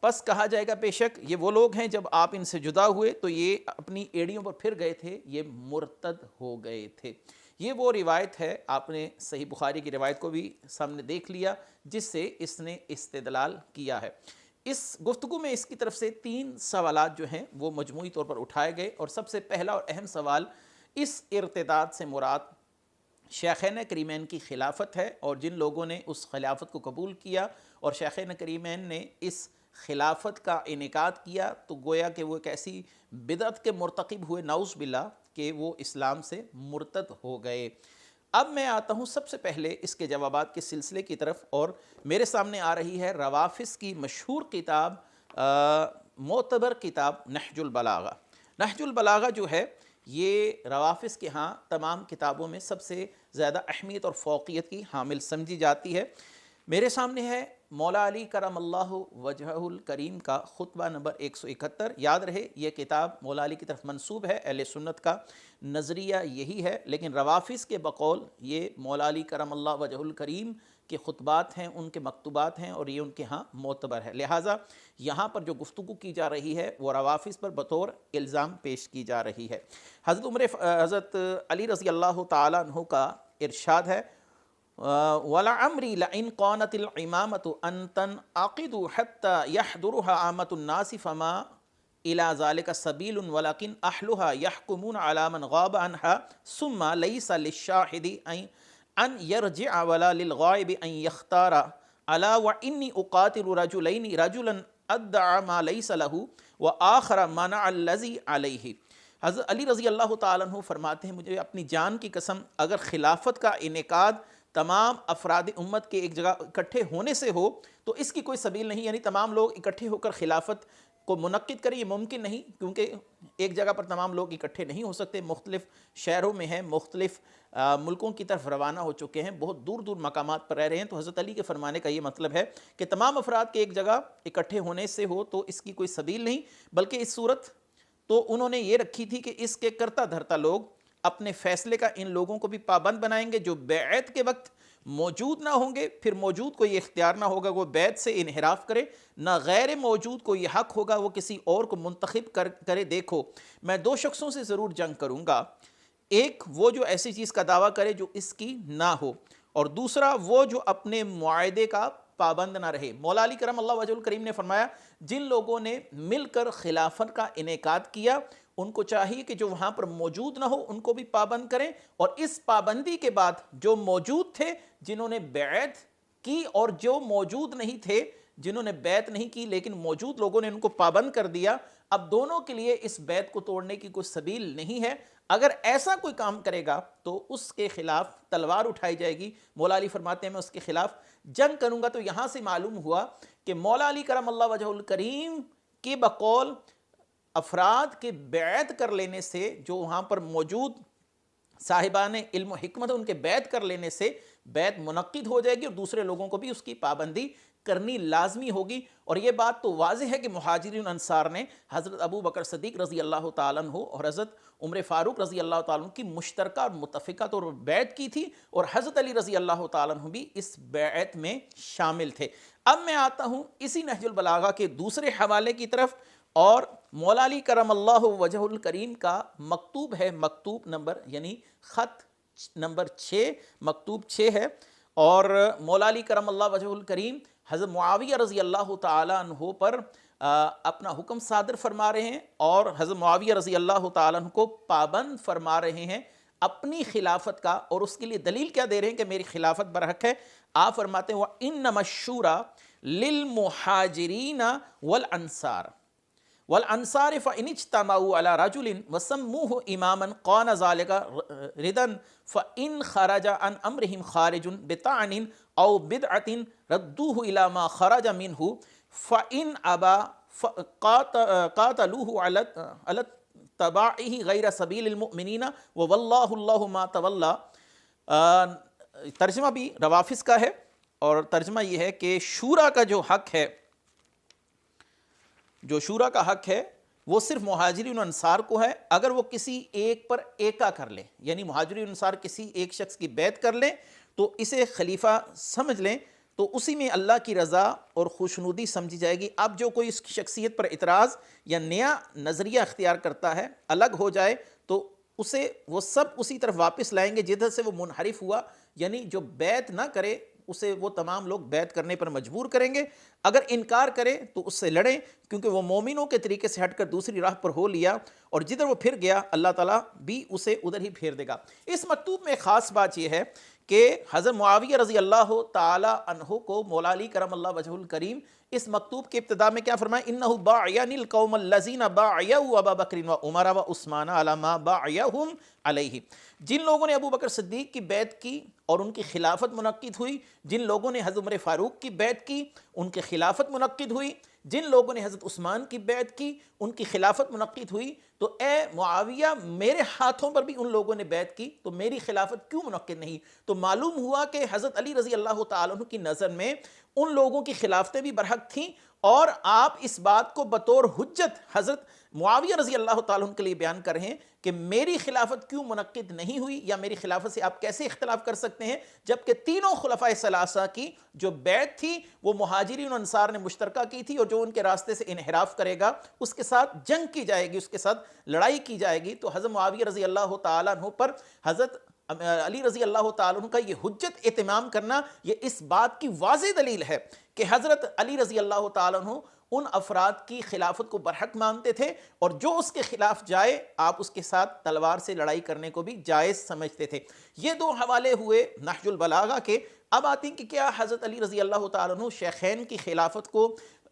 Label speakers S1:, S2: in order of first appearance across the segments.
S1: پس کہا جائے گا بے شک یہ وہ لوگ ہیں جب آپ ان سے جدا ہوئے تو یہ اپنی ایڑیوں پر پھر گئے تھے، یہ مرتد ہو گئے تھے۔ یہ وہ روایت ہے، آپ نے صحیح بخاری کی روایت کو بھی سامنے دیکھ لیا جس سے اس نے استدلال کیا ہے۔ اس گفتگو میں اس کی طرف سے 3 سوالات جو ہیں وہ مجموعی طور پر اٹھائے گئے، اور سب سے پہلا اور اہم سوال اس ارتداد سے مراد شیخین کریمین کی خلافت ہے، اور جن لوگوں نے اس خلافت کو قبول کیا اور شیخین کریمین نے اس خلافت کا انعقاد کیا تو گویا کہ وہ ایک ایسی بدعت کے مرتکب ہوئے نعوذ باللہ کہ وہ اسلام سے مرتد ہو گئے۔ اب میں آتا ہوں سب سے پہلے اس کے جوابات کے سلسلے کی طرف، اور میرے سامنے آ رہی ہے روافظ کی مشہور کتاب، معتبر کتاب نہج البلاغہ۔ نہج البلاغہ جو ہے یہ روافظ کے ہاں تمام کتابوں میں سب سے زیادہ اہمیت اور فوقیت کی حامل سمجھی جاتی ہے۔ میرے سامنے ہے مولا علی کرم اللہ وجہہ الکریم کا خطبہ نمبر 171۔ یاد رہے یہ کتاب مولا علی کی طرف منسوب ہے، اہل سنت کا نظریہ یہی ہے، لیکن روافظ کے بقول یہ مولا علی کرم اللہ وجہہ الکریم کے خطبات ہیں، ان کے مکتوبات ہیں، اور یہ ان کے ہاں معتبر ہے، لہٰذا یہاں پر جو گفتگو کی جا رہی ہے وہ روافظ پر بطور الزام پیش کی جا رہی ہے۔ حضرت علی رضی اللہ تعالیٰ عنہ کا ارشاد ہے، وَلَعَمْرِي لَإِنْ قَانَتِ الْعِمَامَةُ أَن تَنْعَقِدُ حَتَّى يَحْضُرُهَا عَامَّةُ النَّاسِ فَمَا إِلَى ذَلِكَ سَبِيلٌ وَلَكِنْ أَهْلُهَا يَحْكُمُونَ عَلَى مَنْ غَابَ عَنْهَا ثُمَّ لَيْسَ لِلشَّاهِدِ أَن يَرْجِعَ وَلَا لِلْغَائِبِ أَن يَخْتَارَ أَلَا وَإِنِّي أُقَاتِلُ رَجُلَيْنِ رَجُلًا أَدَّعَ مَا لَيْسَ لَهُ وَآخَرَ مَنَعَ الَّذِي عَلَيْهِ۔ حضرت علی رضی اللہ تعالیٰ عنہ فرماتے ہیں، مجھے اپنی جان کی قسم اگر خلافت کا انعقاد تمام افراد امت کے ایک جگہ اکٹھے ہونے سے ہو تو اس کی کوئی سبیل نہیں، یعنی تمام لوگ اکٹھے ہو کر خلافت کو منعقد کریں، یہ ممکن نہیں، کیونکہ ایک جگہ پر تمام لوگ اکٹھے نہیں ہو سکتے، مختلف شہروں میں ہیں، مختلف ملکوں کی طرف روانہ ہو چکے ہیں، بہت دور دور مقامات پر رہ رہے ہیں۔ تو حضرت علی کے فرمانے کا یہ مطلب ہے کہ تمام افراد کے ایک جگہ اکٹھے ہونے سے ہو تو اس کی کوئی سبیل نہیں، بلکہ اس صورت تو انہوں نے یہ رکھی تھی کہ اس کے کرتا دھرتا لوگ اپنے فیصلے کا ان لوگوں کو بھی پابند بنائیں گے جو بیعت کے وقت موجود نہ ہوں گے، پھر موجود کو یہ اختیار نہ ہوگا وہ بیعت سے انحراف کرے، نہ غیر موجود کو یہ حق ہوگا وہ کسی اور کو منتخب کرے۔ دیکھو میں 2 شخصوں سے ضرور جنگ کروں گا، ایک وہ جو ایسی چیز کا دعویٰ کرے جو اس کی نہ ہو، اور دوسرا وہ جو اپنے معاہدے کا پابند نہ رہے۔ مولا علی کرم اللہ وجہ الکریم نے فرمایا جن لوگوں نے مل کر خلافت کا انعقاد کیا ان کو چاہیے کہ جو وہاں پر موجود نہ ہو ان کو بھی پابند کریں، اور اس پابندی کے بعد جو موجود تھے جنہوں نے بیعت کی اور جو موجود نہیں تھے جنہوں نے بیعت نہیں کی لیکن موجود لوگوں نے ان کو پابند کر دیا، اب دونوں کے لیے اس بیعت کو توڑنے کی کوئی سبیل نہیں ہے۔ اگر ایسا کوئی کام کرے گا تو اس کے خلاف تلوار اٹھائی جائے گی۔ مولا علی فرماتے ہیں میں اس کے خلاف جنگ کروں گا۔ تو یہاں سے معلوم ہوا کہ مولا علی کرم اللہ وجہ الکریم کے بقول افراد کے بیعت کر لینے سے، جو وہاں پر موجود صاحبان علم و حکمت ان کے بیعت کر لینے سے بیعت منعقد ہو جائے گی، اور دوسرے لوگوں کو بھی اس کی پابندی کرنی لازمی ہوگی۔ اور یہ بات تو واضح ہے کہ مہاجرین انصار نے حضرت ابو بکر صدیق رضی اللہ تعالیٰ عنہ اور حضرت عمر فاروق رضی اللہ تعالیٰ عنہ کی مشترکہ اور متفقہ طور پر بیعت کی تھی، اور حضرت علی رضی اللہ تعالیٰ عنہ بھی اس بیعت میں شامل تھے۔ اب میں آتا ہوں اسی نہج البلاغہ کے دوسرے حوالے کی طرف، اور مولا علی کرم اللہ وجہ الکریم کا مکتوب ہے، مکتوب نمبر یعنی خط نمبر 6، مکتوب 6 ہے، اور مولا علی کرم اللہ وجہ الکریم حضرت معاویہ رضی اللہ تعالیٰ عنہ پر اپنا حکم صادر فرما رہے ہیں، اور حضرت معاویہ رضی اللہ تعالیٰ عنہ کو پابند فرما رہے ہیں اپنی خلافت کا، اور اس کے لیے دلیل کیا دے رہے ہیں کہ میری خلافت برحق ہے۔ آپ فرماتے ہیں وَإِنَّمَا الشُّورَى لِلْمُحَاجِرِينَ وَالْأَنصَارِ فَإِنِ اجْتَمَعُوا عَلَى رَجُلٍ وَسَمُّوهُ إِمَامًا قَانَ ذَلِكَ رِدًا فَإِنْ خَرَجَ عَنْ أَمْرِهِمْ خَارِجٌ بِطَعْنٍ أَوْ بِدْعَةٍ رَدُّوهُ إِلَى مَا خَرَجَ مِنْهُ فَإِنْ أَبَى قَاتَلُوهُ عَلَى اتَّبَاعِهِ غَيْرَ سَبِيلِ الْمُؤْمِنِينَ وَوَاللَّهُ اللَّهُ مَا تَوَلَّى۔ ترجمہ بھی روافظ کا ہے، اور ترجمہ یہ ہے کہ شورا کا جو حق ہے، جو شورا کا حق ہے وہ صرف مہاجرین و انصار کو ہے۔ اگر وہ کسی ایک پر ایکا کر لیں، یعنی مہاجرین و انصار کسی ایک شخص کی بیعت کر لیں تو اسے خلیفہ سمجھ لیں، تو اسی میں اللہ کی رضا اور خوشنودی سمجھی جائے گی۔ اب جو کوئی اس کی شخصیت پر اعتراض یا نیا نظریہ اختیار کرتا ہے، الگ ہو جائے، تو اسے وہ سب اسی طرف واپس لائیں گے جدھر سے وہ منحرف ہوا، یعنی جو بیعت نہ کرے اسے وہ تمام لوگ بیعت کرنے پر مجبور کریں گے، اگر انکار کرے تو اس سے لڑیں، کیونکہ وہ مومنوں کے طریقے سے ہٹ کر دوسری راہ پر ہو لیا، اور جدھر وہ پھر گیا اللہ تعالیٰ بھی اسے ادھر ہی پھیر دے گا۔ اس مکتوب میں خاص بات یہ ہے کہ حضرت معاویہ رضی اللہ تعالی عنہ کو مولا علی کرم اللہ وجہہ الکریم اس مکتوب کے ابتدا میں کیا فرمایا؟ انہ باعیانی القوم الذین باعیوا ابا بکر و عمر و عثمان علی ما باعیہم علیہ، جن لوگوں نے ابو بکر صدیق کی بیعت کی اور ان کی خلافت منعقد ہوئی، جن لوگوں نے حضرت عمر فاروق کی بیعت کی ان کی خلافت منعقد ہوئی، جن لوگوں نے حضرت عثمان کی بیعت کی ان کی خلافت منعقد ہوئی، تو اے معاویہ میرے ہاتھوں پر بھی ان لوگوں نے بیعت کی تو میری خلافت کیوں منعقد نہیں؟ تو معلوم ہوا کہ حضرت علی رضی اللہ تعالیٰ عنہ کی نظر میں ان لوگوں کی خلافتیں بھی برحق تھیں، اور آپ اس بات کو بطور حجت حضرت معاویہ رضی اللہ تعالیٰ عنہ کے لیے بیان کر رہے ہیں کہ میری خلافت کیوں منعقد نہیں ہوئی، یا میری خلافت سے آپ کیسے اختلاف کر سکتے ہیں، جبکہ تینوں خلفائے ثلاثہ کی جو بیعت تھی وہ مہاجرین و انصار نے مشترکہ کی تھی، اور جو ان کے راستے سے انحراف کرے گا اس کے ساتھ جنگ کی جائے گی، اس کے ساتھ لڑائی کی جائے گی۔ تو حضرت معاویہ رضی اللہ تعالیٰ عنہ پر حضرت علی رضی اللہ تعالیٰ عنہ کا یہ حجت اہتمام کرنا، یہ اس بات کی واضح دلیل ہے کہ حضرت علی رضی اللہ تعالیٰ عنہ ان افراد کی خلافت کو برحق مانتے تھے، اور جو اس کے خلاف جائے آپ اس کے ساتھ تلوار سے لڑائی کرنے کو بھی جائز سمجھتے تھے۔ یہ دو حوالے ہوئے نہج البلاغہ کے۔ اب آتی ہیں کہ کیا حضرت علی رضی اللہ تعالیٰ عنہ شیخین کی خلافت کو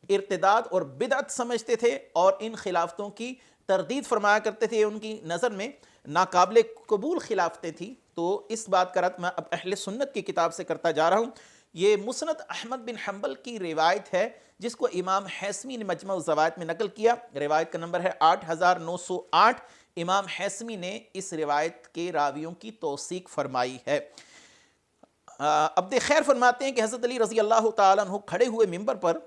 S1: ارتداد اور بدعت سمجھتے تھے اور ان خلافتوں کی تردید فرمایا کرتے تھے، ان کی نظر میں ناقابل قبول خلافتیں تھیں؟ تو اس بات کا رد میں اب اہل سنت کی کتاب سے کرتا جا رہا ہوں۔ یہ مسند احمد بن حنبل کی روایت ہے جس کو امام حیثمی نے مجمع الزوائد میں نقل کیا، روایت کا نمبر ہے 8908۔ امام حیثمی نے اس روایت کے راویوں کی توثیق فرمائی ہے۔ عبد خیر فرماتے ہیں کہ حضرت علی رضی اللہ تعالیٰ عنہ کھڑے ہوئے منبر پر،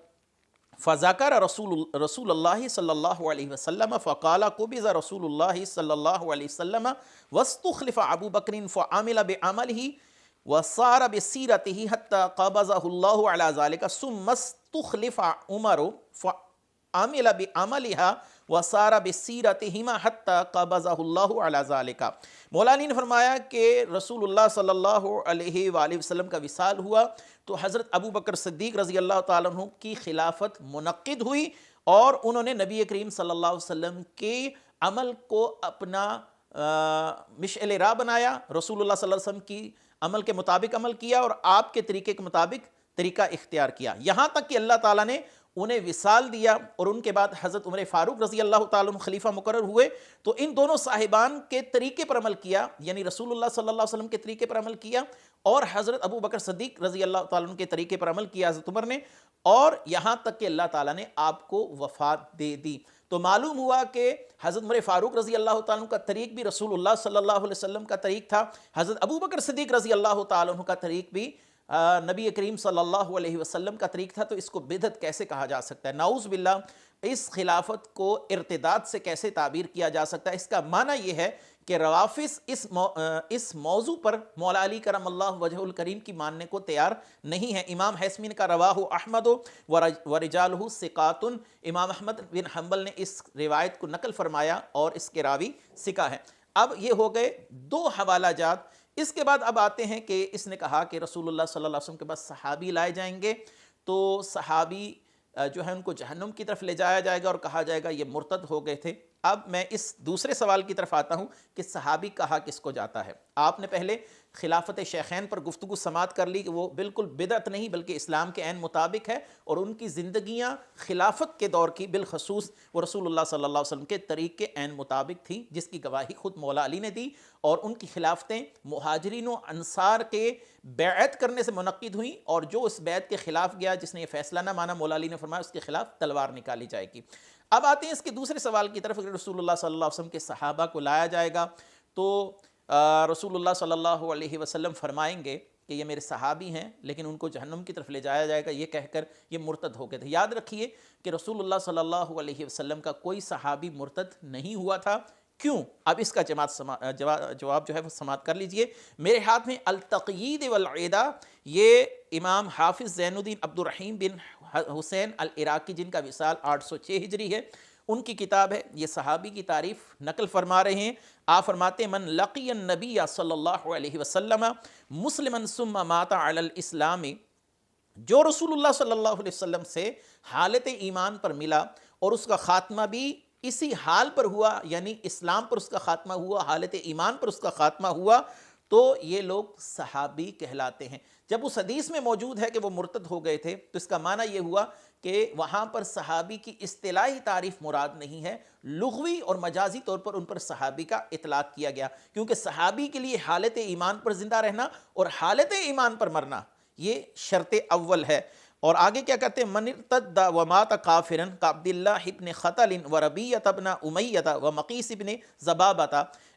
S1: فذکر رسول اللہ صلی اللہ علیہ وسلم فقال قبض رسول اللہ صلی اللہ علیہ وسلم واستخلف ابو بکر فعمل بعمله وصار بسیرته حتى قبضه الله على ذلك ثم استخلف عمر فعمل بعملها وصار بسیرتهما حتى قبضه الله على ذلك۔ مولا علی نے فرمایا کہ رسول اللہ صلی اللہ علیہ وآلہ وسلم کا وصال ہوا تو حضرت ابو بکر صدیق رضی اللہ تعالیٰ عنہ کی خلافت منعقد ہوئی، اور انہوں نے نبی کریم صلی اللہ علیہ وسلم کے عمل کو اپنا مشعل راہ بنایا، رسول اللہ صلی اللہ علیہ وسلم کی عمل کے مطابق عمل کیا اور آپ کے طریقے کے مطابق طریقہ اختیار کیا، یہاں تک کہ اللہ تعالیٰ نے انہیں وصال دیا، اور ان کے بعد حضرت عمر فاروق رضی اللہ تعالیٰ عنہ خلیفہ مقرر ہوئے تو ان دونوں صاحبان کے طریقے پر عمل کیا، یعنی رسول اللہ صلی اللہ علیہ وسلم کے طریقے پر عمل کیا، اور حضرت ابو بکر صدیق رضی اللہ تعالیٰ عنہ کے طریقے پر عمل کیا حضرت عمر نے، اور یہاں تک کہ اللہ تعالیٰ نے آپ کو وفات دے دی۔ تو معلوم ہوا کہ حضرت عمر فاروق رضی اللہ تعالیٰ عنہ کا طریق بھی رسول اللہ صلی اللہ علیہ وسلم کا طریق تھا، حضرت ابو بکر صدیق رضی اللہ تعالیٰ عنہ کا طریق بھی نبی کریم صلی اللہ علیہ وسلم کا طریق تھا، تو اس کو بدعت کیسے کہا جا سکتا ہے؟ نعوذ باللہ، اس خلافت کو ارتداد سے کیسے تعبیر کیا جا سکتا ہے؟ اس کا معنی یہ ہے کہ روافظ اس موضوع پر مولا علی کرم اللہ وجہ الکریم کی ماننے کو تیار نہیں ہے۔ امام حیثمی نے کہا رواہ احمد ورجالہ ثقات، امام احمد بن حنبل نے اس روایت کو نقل فرمایا اور اس کے راوی ثقہ ہیں۔ اب یہ ہو گئے دو حوالہ جات۔ اس کے بعد اب آتے ہیں کہ اس نے کہا کہ رسول اللہ صلی اللہ علیہ وسلم کے بعد صحابی لائے جائیں گے، تو صحابی جو ہے ان کو جہنم کی طرف لے جایا جائے گا اور کہا جائے گا یہ مرتد ہو گئے تھے۔ اب میں اس دوسرے سوال کی طرف آتا ہوں کہ صحابی کہا کس کو جاتا ہے؟ آپ نے پہلے خلافت شیخین پر گفتگو سماعت کر لی کہ وہ بالکل بدعت نہیں بلکہ اسلام کے عین مطابق ہے، اور ان کی زندگیاں خلافت کے دور کی بالخصوص وہ رسول اللہ صلی اللہ علیہ وسلم کے طریق کے عین مطابق تھی، جس کی گواہی خود مولا علی نے دی، اور ان کی خلافتیں مہاجرین و انصار کے بیعت کرنے سے منعقد ہوئیں، اور جو اس بیعت کے خلاف گیا، جس نے یہ فیصلہ نہ مانا، مولا علی نے فرمایا اس کے خلاف تلوار نکالی جائے گی۔ اب آتے ہیں اس کے دوسرے سوال کی طرف، اگر رسول اللہ صلی اللہ علیہ وسلم کے صحابہ کو لایا جائے گا تو رسول اللہ صلی اللہ علیہ وسلم فرمائیں گے کہ یہ میرے صحابی ہیں، لیکن ان کو جہنم کی طرف لے جایا جائے گا، یہ کہہ کر یہ مرتد ہو گئے تھے۔ یاد رکھیے کہ رسول اللہ صلی اللہ علیہ وسلم کا کوئی صحابی مرتد نہیں ہوا تھا، کیوں؟ اب اس کا جواب جو ہے وہ سماعت کر لیجئے. میرے ہاتھ میں التقیید والعیدہ، یہ امام حافظ زین الدین عبد الرحیم بن حسین العراقی جن کا وصال 806 ہجری ہے، ان کی کتاب ہے. یہ صحابی کی تعریف نقل فرما رہے ہیں. آپ فرماتے ہیں من لقی النبی صلی اللہ علیہ وسلم مسلما ثم مات علی الاسلام، جو رسول اللہ صلی اللہ علیہ وسلم سے حالت ایمان پر ملا اور اس کا خاتمہ بھی اسی حال پر ہوا، یعنی اسلام پر اس کا خاتمہ ہوا، حالت ایمان پر اس کا خاتمہ ہوا، تو یہ لوگ صحابی کہلاتے ہیں. جب اس حدیث میں موجود ہے کہ وہ مرتد ہو گئے تھے تو اس کا معنی یہ ہوا کہ وہاں پر صحابی کی اصطلاحی تعریف مراد نہیں ہے، لغوی اور مجازی طور پر ان پر صحابی کا اطلاق کیا گیا، کیونکہ صحابی کے لیے حالت ایمان پر زندہ رہنا اور حالت ایمان پر مرنا یہ شرط اول ہے. اور آگے کیا کہتے ہیں، من ارتد ومات کافرا کعبداللہ ابن خطل وربیۃ ابن امیۃ ومقیس ابن ذبابۃ،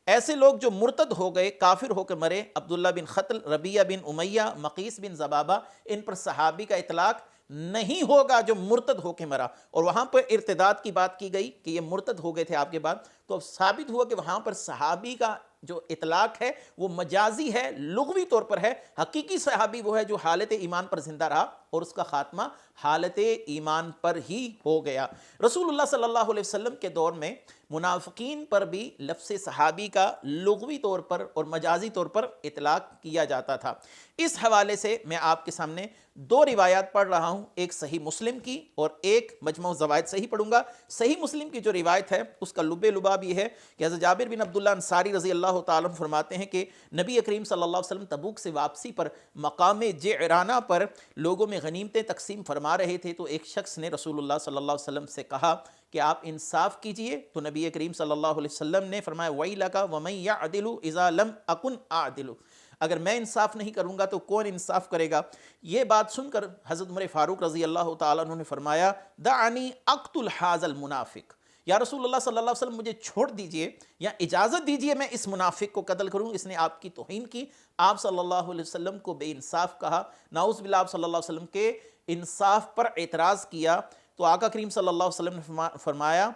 S1: ایسے لوگ جو مرتد ہو گئے، کافر ہو کے مرے، عبداللہ بن خطل، ربیہ بن امیہ، مقیس بن ذبابہ، ان پر صحابی کا اطلاق نہیں ہوگا جو مرتد ہو کے مرا. اور وہاں پر ارتداد کی بات کی گئی کہ یہ مرتد ہو گئے تھے آپ کے بعد، تو اب ثابت ہوا کہ وہاں پر صحابی کا جو اطلاق ہے وہ مجازی ہے، لغوی طور پر ہے. حقیقی صحابی وہ ہے جو حالت ایمان پر زندہ رہا اور اس کا خاتمہ حالت ایمان پر ہی ہو گیا. رسول اللہ صلی اللہ علیہ وسلم کے دور میں منافقین پر بھی لفظ صحابی کا لغوی طور پر اور مجازی طور پر اطلاق کیا جاتا تھا. اس حوالے سے میں آپ کے سامنے دو روایات پڑھ رہا ہوں، ایک صحیح مسلم کی اور ایک مجموع الزوائد صحیح پڑھوں گا. صحیح مسلم کی جو روایت ہے اس کا لب لباب یہ ہے کہ حضرت جابر بن عبداللہ انصاری رضی اللہ تعالیٰ عنہ فرماتے ہیں کہ نبی کریم صلی اللہ علیہ وسلم تبوک سے واپسی پر مقام جعرانہ پر لوگوں میں غنیمتیں تقسیم فرما رہے تھے، تو ایک شخص نے رسول اللہ صلی اللہ علیہ وسلم سے کہا کہ آپ انصاف کیجئے. تو نبی کریم صلی اللہ علیہ وسلم نے فرمایا وَيْلَكَ وَمَنْ يَعْدِلُ إِذَا لَمْ أَكُنْ أَعْدِلُ، اگر میں انصاف نہیں کروں گا تو کون انصاف کرے گا. یہ بات سن کر حضرت عمر فاروق رضی اللہ تعالیٰ عنہ نے فرمایا دعنی اقتل ھذا المنافق، یا رسول اللہ صلی اللہ علیہ وسلم مجھے چھوڑ دیجئے یا اجازت دیجئے میں اس منافق کو قتل کروں، اس نے آپ کی توہین کی، آپ صلی اللہ علیہ وسلم کو بے انصاف کہا، نعوذ باللہ آپ صلی اللہ علیہ وسلم کے انصاف پر اعتراض کیا. تو آقا کریم صلی اللہ علیہ وسلم نے فرمایا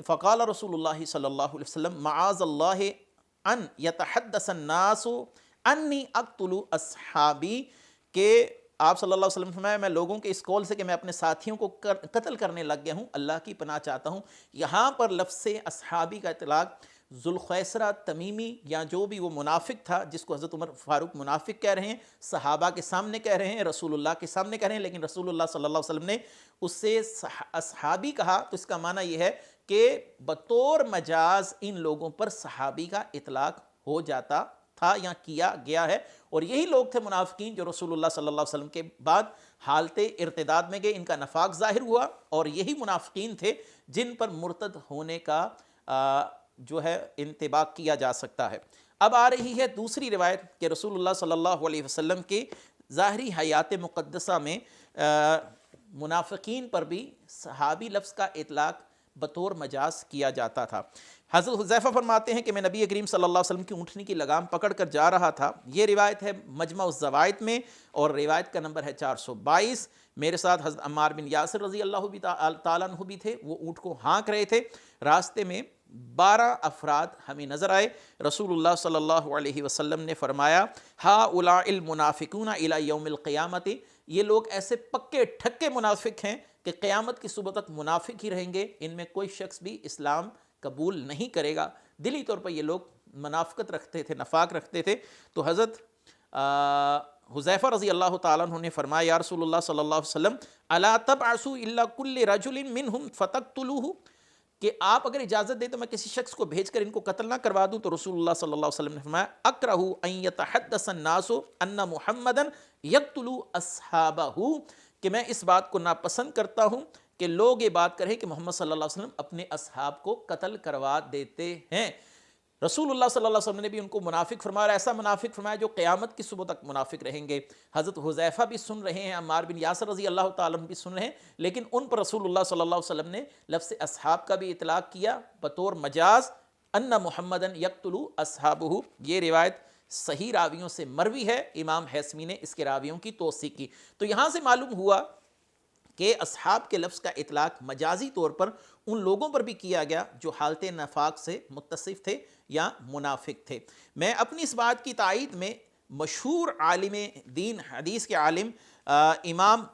S1: فقال رسول اللہ صلی اللہ علیہ وسلم معاذ اللہ ان یتحدث الناس انی اقتل اصحابی، کہ آپ صلی اللہ علیہ وسلم فرمایا میں لوگوں کے اس قول سے کہ میں اپنے ساتھیوں کو قتل کرنے لگ گیا ہوں اللہ کی پناہ چاہتا ہوں. یہاں پر لفظ اصحابی کا اطلاق ذوالخیسرہ تمیمی یا جو بھی وہ منافق تھا جس کو حضرت عمر فاروق منافق کہہ رہے ہیں، صحابہ کے سامنے کہہ رہے ہیں، رسول اللہ کے سامنے کہہ رہے ہیں، لیکن رسول اللہ صلی اللہ علیہ وسلم نے اس سے اصحابی کہا. تو اس کا معنی یہ ہے کہ بطور مجاز ان لوگوں پر صحابی کا اطلاق ہو جاتا تھا یا کیا گیا ہے. اور یہی لوگ تھے منافقین جو رسول اللہ صلی اللہ علیہ وسلم کے بعد حالت ارتداد میں گئے، ان کا نفاق ظاہر ہوا، اور یہی منافقین تھے جن پر مرتد ہونے کا جو ہے انتباہ کیا جا سکتا ہے. اب آ رہی ہے دوسری روایت کہ رسول اللہ صلی اللہ علیہ وسلم کے ظاہری حیات مقدسہ میں منافقین پر بھی صحابی لفظ کا اطلاق بطور مجاز کیا جاتا تھا. حضرت حذیفہ فرماتے ہیں کہ میں نبی کریم صلی اللہ علیہ وسلم کی اونٹنی کی لگام پکڑ کر جا رہا تھا. یہ روایت ہے مجمع الزوائد میں اور روایت کا نمبر ہے 422. میرے ساتھ حضرت عمار بن یاسر رضی اللہ تعالیٰ عنہ بھی تھے، وہ اونٹ کو ہانک رہے تھے. راستے میں 12 افراد ہمیں نظر آئے. رسول اللہ صلی اللہ علیہ وسلم نے فرمایا ہؤلاء المنافقون الی یوم القیامۃ، یہ لوگ ایسے پکے ٹھکے منافق ہیں کہ قیامت کی صبح تک منافق ہی رہیں گے، ان میں کوئی شخص بھی اسلام قبول نہیں کرے گا. دلی طور پر یہ لوگ منافقت رکھتے تھے، نفاق رکھتے تھے. تو حضرت حذیفہ رضی اللہ تعالیٰ عنہ نے فرمایا یا رسول اللہ صلی اللہ علیہ وسلم الا تبعثوا الا کل رجل منهم فتقتلوه، کہ آپ اگر اجازت دیں تو میں کسی شخص کو بھیج کر ان کو قتل نہ کروا دوں. تو رسول اللہ صلی اللہ علیہ وسلم نے فرمایا اکرہ ان یتحدث الناس ان محمدا یقتل اصحابہ، کہ میں اس بات کو ناپسند کرتا ہوں کہ لوگ یہ بات کہیں کہ محمد صلی اللہ علیہ وسلم اپنے اصحاب کو قتل کروا دیتے ہیں. رسول اللہ صلی اللہ علیہ وسلم نے بھی ان کو منافق فرمایا، ایسا منافق فرمایا جو قیامت کی صبح تک منافق رہیں گے. حضرت حذیفہ بھی سن رہے ہیں، عمار بن یاسر رضی اللہ تعالیٰ عنہ بھی سن رہے ہیں، لیکن ان پر رسول اللہ صلی اللہ علیہ وسلم نے لفظ اصحاب کا بھی اطلاق کیا بطور مجاز، ان محمدن یقتل اصحابہ. یہ روایت صحیح راویوں سے مروی ہے، امام حیثمی نے اس کے راویوں کی توثیق کی. تو یہاں سے معلوم ہوا کہ اصحاب کے لفظ کا اطلاق مجازی طور پر ان لوگوں پر بھی کیا گیا جو حالت نفاق سے متصف تھے یا منافق تھے۔ میں اپنی اس بات کی تائید میں مشہور عالم دین حدیث کے عالم امام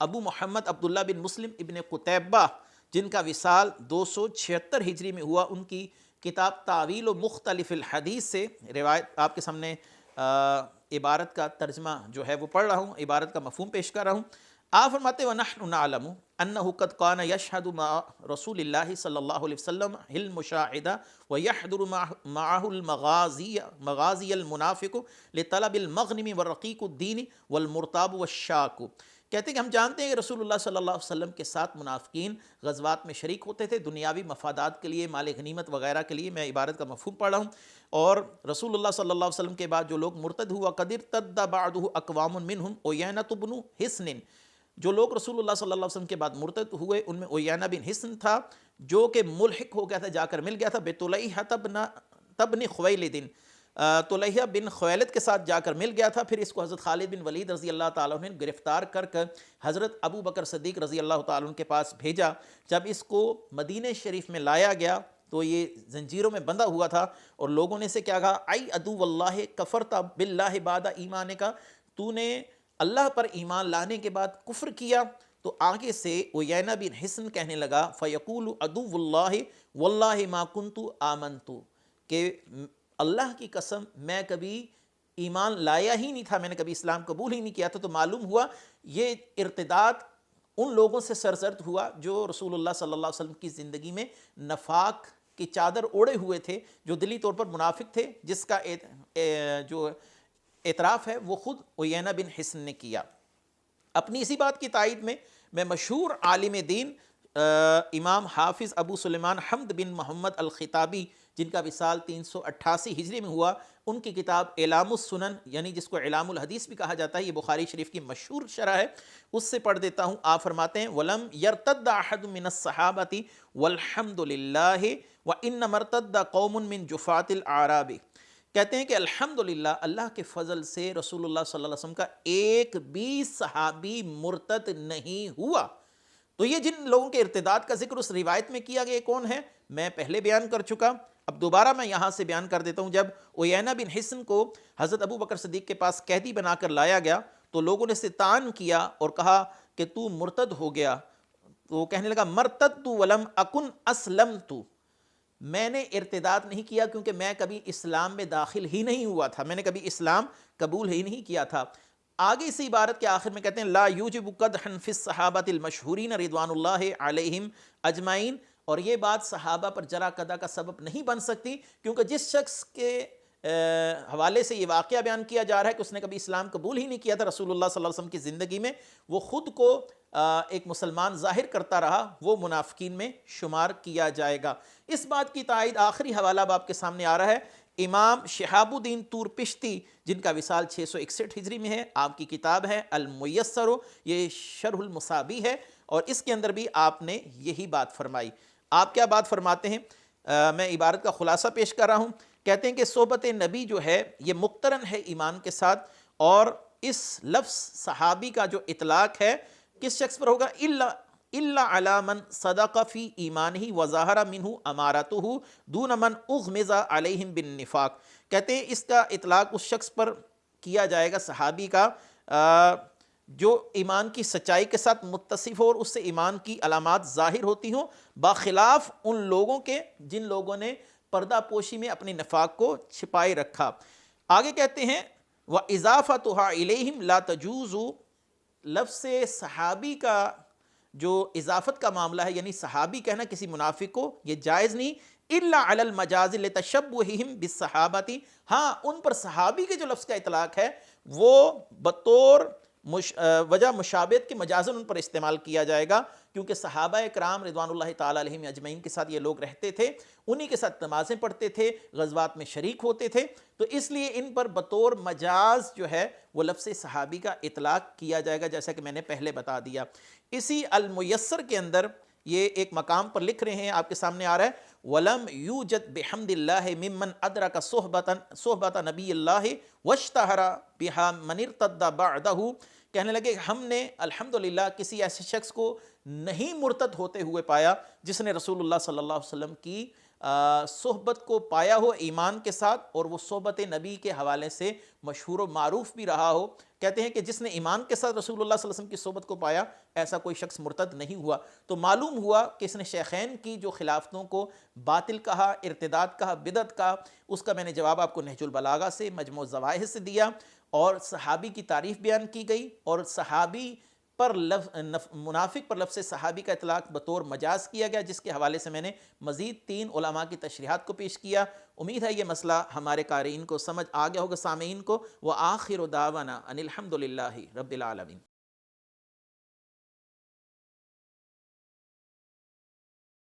S1: ابو محمد عبداللہ بن مسلم ابن قتیبہ جن کا وصال 276 ہجری میں ہوا، ان کی کتاب تعویل و مختلف الحدیث سے روایت آپ کے سامنے عبارت کا ترجمہ جو ہے وہ پڑھ رہا ہوں، عبارت کا مفہوم پیش کر رہا ہوں۔ آپ فرماتے وَنَحْنُ نَعْلَمُ أَنَّهُ قَدْ كَانَ يَشْهَدُ مَعَ رسول اللہ صلی اللہ علیہ وسلم الْمُشَاهِدَ وَيَحْضُرُ مَعَهُ الْمَغَازِيَ الْمُنَافِقُ لِطَلَبِ الْمَغْنِمِ وَرَقِيقُ الدِّينِ وَالْمُرْتَابُ وَالشَّاكُ۔ کہتے ہیں کہ ہم جانتے ہیں کہ رسول اللہ صلی اللہ علیہ وسلم کے ساتھ منافقین غزوات میں شریک ہوتے تھے، دنیاوی مفادات کے لیے، مال غنیمت وغیرہ کے لیے۔ میں عبارت کا مفہوم پڑھ رہا ہوں۔ اور رسول اللہ صلی اللہ علیہ وسلم کے بعد جو لوگ مرتد ہوا، قد ارتد بعدہ اقوام منہم عیینۃ بن حصن، جو لوگ رسول اللہ صلی اللہ علیہ وسلم کے بعد مرتد ہوئے ان میں عیینہ بن حصن تھا جو کہ ملحق ہو گیا تھا، جا کر مل گیا تھا بطلیحہ تبن خویلد، طلیحہ بن خویلد کے ساتھ جا کر مل گیا تھا۔ پھر اس کو حضرت خالد بن ولید رضی اللہ تعالیٰ عنہ نے گرفتار کر حضرت ابو بکر صدیق رضی اللہ تعالیٰ عنہ کے پاس بھیجا۔ جب اس کو مدینہ شریف میں لایا گیا تو یہ زنجیروں میں بندھا ہوا تھا، اور لوگوں نے اسے کیا کہا، ای عدو اللہ کفرت باللہ بعد ایمان کا، تو نے اللہ پر ایمان لانے کے بعد کفر کیا۔ تو آگے سے عیینہ بن حصن کہنے لگا فیقول عدو اللہ واللہ ما کنت آمنت، کہ اللہ کی قسم میں کبھی ایمان لایا ہی نہیں تھا، میں نے کبھی اسلام قبول ہی نہیں کیا تھا۔ تو معلوم ہوا یہ ارتداد ان لوگوں سے سرزد ہوا جو رسول اللہ صلی اللہ علیہ وسلم کی زندگی میں نفاق کی چادر اوڑے ہوئے تھے، جو دلی طور پر منافق تھے، جس کا جو اعتراف ہے وہ خود عیینہ بن حصن نے کیا۔ اپنی اسی بات کی تائید میں مشہور عالم دین امام حافظ ابو سلیمان حمد بن محمد الخطابی جن کا وصال 388 ہجری میں ہوا، ان کی کتاب اعلام السنن، یعنی جس کو اعلام الحدیث بھی کہا جاتا ہے، یہ بخاری شریف کی مشہور شرح ہے، اس سے پڑھ دیتا ہوں۔ آپ فرماتے ہیں وَلَمْ يَرْتَدَّ أَحَدٌ مِّنَ الصَّحَابَةِ وَالْحَمْدُ لِلَّهِ وَإِنَّمَا ارْتَدَّ قَوْمٌ مِّن جُفَاةِ الْأَعْرَابِ۔ کہتے ہیں کہ الحمدللہ اللہ کے فضل سے رسول اللہ صلی اللہ علیہ وسلم کا ایک بھی صحابی مرتد نہیں ہوا۔ تو یہ جن لوگوں کے ارتداد کا ذکر اس روایت میں کیا گیا کون ہے، میں پہلے بیان کر چکا، اب دوبارہ میں یہاں سے بیان کر دیتا ہوں۔ جب عیینہ بن حصن کو حضرت ابو بکر صدیق کے پاس قیدی بنا کر لایا گیا تو لوگوں نے اسے طعن کیا اور کہا کہ تو مرتد ہو گیا۔ تو وہ کہنے لگا مرتد ولم اکن اسلمت، میں نے ارتداد نہیں کیا کیونکہ میں کبھی اسلام میں داخل ہی نہیں ہوا تھا، میں نے کبھی اسلام قبول ہی نہیں کیا تھا۔ آگے اسی عبارت کے آخر میں کہتے ہیں لا یوجب قدحا فی الصحابۃ المشہورین رضوان اللہ علیہم اجمعین، اور یہ بات صحابہ پر جرا قدح کا سبب نہیں بن سکتی، کیونکہ جس شخص کے حوالے سے یہ واقعہ بیان کیا جا رہا ہے کہ اس نے کبھی اسلام قبول ہی نہیں کیا تھا رسول اللہ صلی اللہ علیہ وسلم کی زندگی میں، وہ خود کو ایک مسلمان ظاہر کرتا رہا، وہ منافقین میں شمار کیا جائے گا۔ اس بات کی تائید آخری حوالہ اب آپ کے سامنے آ رہا ہے، امام شہاب الدین طور پشتی جن کا وصال 661 ہجری میں ہے، آپ کی کتاب ہے المیسر، یہ شرح المصابی ہے، اور اس کے اندر بھی آپ نے یہی بات فرمائی۔ آپ کیا بات فرماتے ہیں، میں عبارت کا خلاصہ پیش کر رہا ہوں۔ کہتے ہیں کہ صحبت نبی جو ہے یہ مقترن ہے ایمان کے ساتھ، اور اس لفظ صحابی کا جو اطلاق ہے کس شخص پر ہوگا، الا علی من صدق فی ایمانہ وظاہر منہ امارتہ دون من اغمز علیہم بالنفاق۔ کہتے ہیں اس کا اطلاق اس شخص پر کیا جائے گا صحابی کا جو ایمان کی سچائی کے ساتھ متصف ہو اور اس سے ایمان کی علامات ظاہر ہوتی ہوں، باخلاف ان لوگوں کے جن لوگوں نے پردہ پوشی میں اپنے نفاق کو چھپائے رکھا۔ آگے کہتے ہیں وَإِضَافَتُهَا إِلَيْهِمْ لَا تَجُوزُ، لفظ صحابی کا جو اضافت کا معاملہ ہے، یعنی صحابی کہنا کسی منافق کو، یہ جائز نہیں، الا علی المجاز لتشبہہم بالصحابۃ، ہاں ان پر صحابی کے جو لفظ کا اطلاق ہے وہ بطور وجہ مشابہت کے مجازن ان پر استعمال کیا جائے گا، کیونکہ صحابہ کرام رضوان اللہ تعالیٰ علیہم اجمعین کے ساتھ یہ لوگ رہتے تھے، انہی کے ساتھ نمازیں پڑھتے تھے، غزوات میں شریک ہوتے تھے، تو اس لیے ان پر بطور مجاز جو ہے وہ لفظ صحابی کا اطلاق کیا جائے گا، جیسا کہ میں نے پہلے بتا دیا۔ اسی المیسر کے اندر یہ ایک مقام پر لکھ رہے ہیں، آپ کے سامنے آ رہا ہے وَلَمْ يُوجَدْ بِحَمْدِ اللَّهِ مِمَّنْ أَدْرَكَ صُحْبَةَ نَبِيِّ اللَّهِ وَاشْتَهَرَ بِهَا مَنِ ارْتَدَّ بَعْدَهُ، کہنے لگے ہم نے الحمدللہ کسی ایسے شخص کو نہیں مرتد ہوتے ہوئے پایا جس نے رسول اللہ صلی اللہ علیہ وسلم کی صحبت کو پایا ہو ایمان کے ساتھ، اور وہ صحبت نبی کے حوالے سے مشہور و معروف بھی رہا ہو۔ کہتے ہیں کہ جس نے ایمان کے ساتھ رسول اللہ صلی اللہ علیہ وسلم کی صحبت کو پایا، ایسا کوئی شخص مرتد نہیں ہوا۔ تو معلوم ہوا کہ اس نے شیخین کی جو خلافتوں کو باطل کہا، ارتداد کہا، بدعت کہا، اس کا میں نے جواب آپ کو نہج البلاغہ سے، مجموع الزواہر سے دیا، اور صحابی کی تعریف بیان کی گئی، اور صحابی پر منافق پر لفظ صحابی کا اطلاق بطور مجاز کیا گیا، جس کے حوالے سے میں نے مزید 3 علماء کی تشریحات کو پیش کیا۔ امید ہے یہ مسئلہ ہمارے قارئین کو سمجھ آ گیا ہوگا، سامعین کو۔ وآخر دعوانا ان الحمد للہ رب العالمین۔